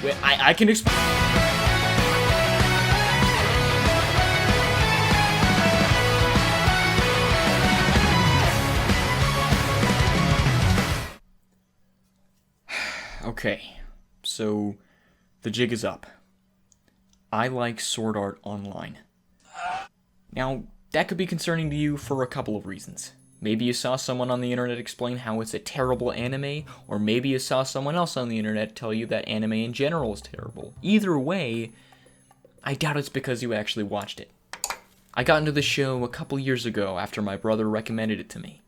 wait, I can explain. Okay, so the jig is up. I like Sword Art Online. Now, that could be concerning to you for a couple of reasons. Maybe you saw someone on the internet explain how it's a terrible anime, or maybe you saw someone else on the internet tell you that anime in general is terrible. Either way, I doubt it's because you actually watched it. I got into the show a couple years ago after my brother recommended it to me.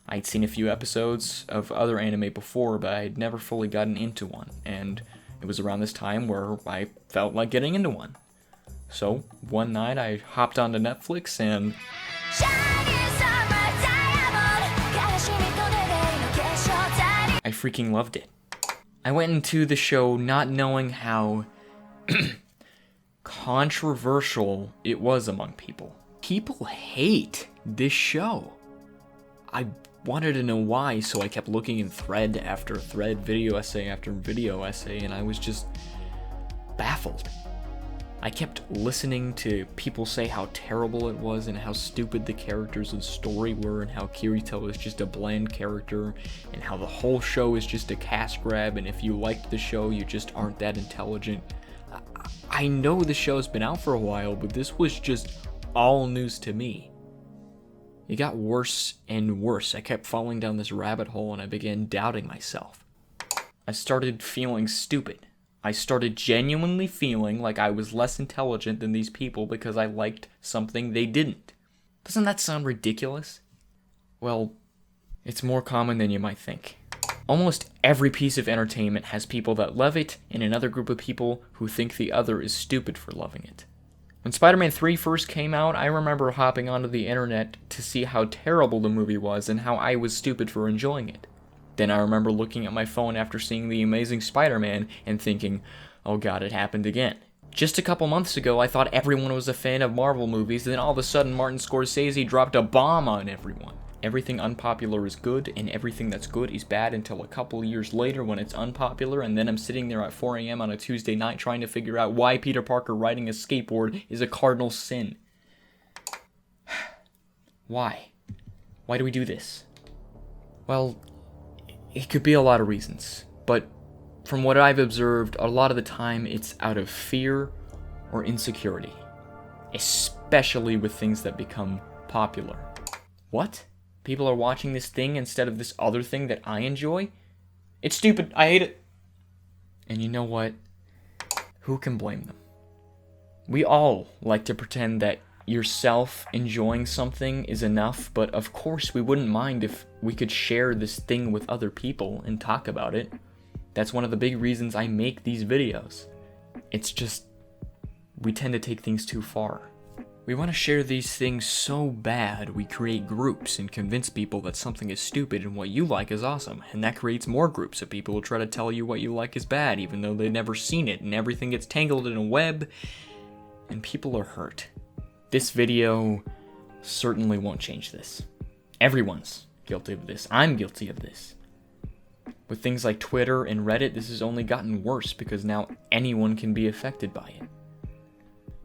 I'd seen a few episodes of other anime before, but I'd never fully gotten into one, and it was around this time where I felt like getting into one. So, one night I hopped onto Netflix and I freaking loved it. I went into the show not knowing how controversial it was among people. People hate this show. I wanted to know why, so I kept looking in thread after thread, video essay after video essay, and I was just baffled. I kept listening to people say how terrible it was and how stupid the characters and story were and how Kirito is just a bland character and how the whole show is just a cash grab, and if you liked the show, you just aren't that intelligent. I know the show's been out for a while, but this was just all news to me. It got worse and worse. I kept falling down this rabbit hole and I began doubting myself. I started feeling stupid. I started genuinely feeling like I was less intelligent than these people because I liked something they didn't. Doesn't that sound ridiculous? Well, it's more common than you might think. Almost every piece of entertainment has people that love it and another group of people who think the other is stupid for loving it. When Spider-Man 3 first came out, I remember hopping onto the internet to see how terrible the movie was and how I was stupid for enjoying it. Then I remember looking at my phone after seeing The Amazing Spider-Man and thinking, oh god, it happened again. Just a couple months ago, I thought everyone was a fan of Marvel movies, then all of a sudden Martin Scorsese dropped a bomb on everyone. Everything unpopular is good, and everything that's good is bad until a couple years later when it's unpopular, and then I'm sitting there at 4 a.m. on a Tuesday night trying to figure out why Peter Parker riding a skateboard is a cardinal sin. Why? Why do we do this? Well, it could be a lot of reasons, but from what I've observed, a lot of the time it's out of fear or insecurity, especially with things that become popular. What? People are watching this thing instead of this other thing that I enjoy? It's stupid. I hate it. And you know what? Who can blame them? We all like to pretend that yourself enjoying something is enough, but of course we wouldn't mind if we could share this thing with other people and talk about it. That's one of the big reasons I make these videos. It's just, we tend to take things too far. We want to share these things so bad, we create groups and convince people that something is stupid and what you like is awesome, and that creates more groups of people who try to tell you what you like is bad, even though they've never seen it, and everything gets tangled in a web, and people are hurt. This video certainly won't change this. Everyone's guilty of this. I'm guilty of this. With things like Twitter and Reddit, this has only gotten worse because now anyone can be affected by it.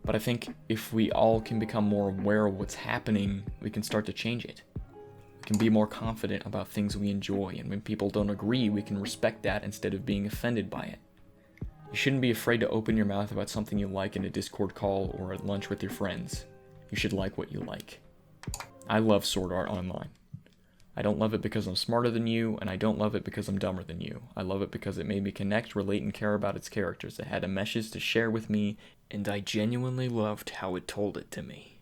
But I think if we all can become more aware of what's happening, we can start to change it. We can be more confident about things we enjoy, and when people don't agree, we can respect that instead of being offended by it. You shouldn't be afraid to open your mouth about something you like in a Discord call or at lunch with your friends. You should like what you like. I love Sword Art Online. I don't love it because I'm smarter than you, and I don't love it because I'm dumber than you. I love it because it made me connect, relate, and care about its characters. It had a message to share with me, and I genuinely loved how it told it to me.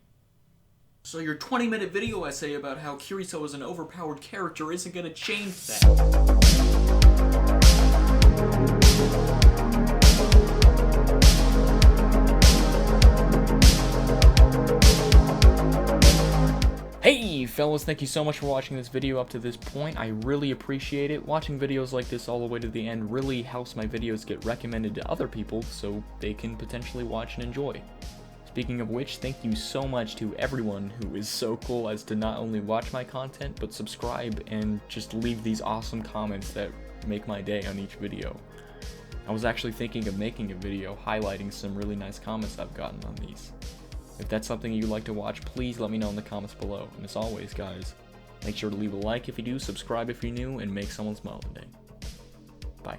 So your 20-minute video essay about how Kirito is an overpowered character isn't gonna change that. Hey fellas, thank you so much for watching this video up to this point. I really appreciate it. Watching videos like this all the way to the end really helps my videos get recommended to other people so they can potentially watch and enjoy. Speaking of which, thank you so much to everyone who is so cool as to not only watch my content, but subscribe and just leave these awesome comments that make my day on each video. I was actually thinking of making a video highlighting some really nice comments I've gotten on these. If that's something you'd like to watch, please let me know in the comments below. And as always, guys, make sure to leave a like if you do, subscribe if you're new, and make someone smile today. Bye.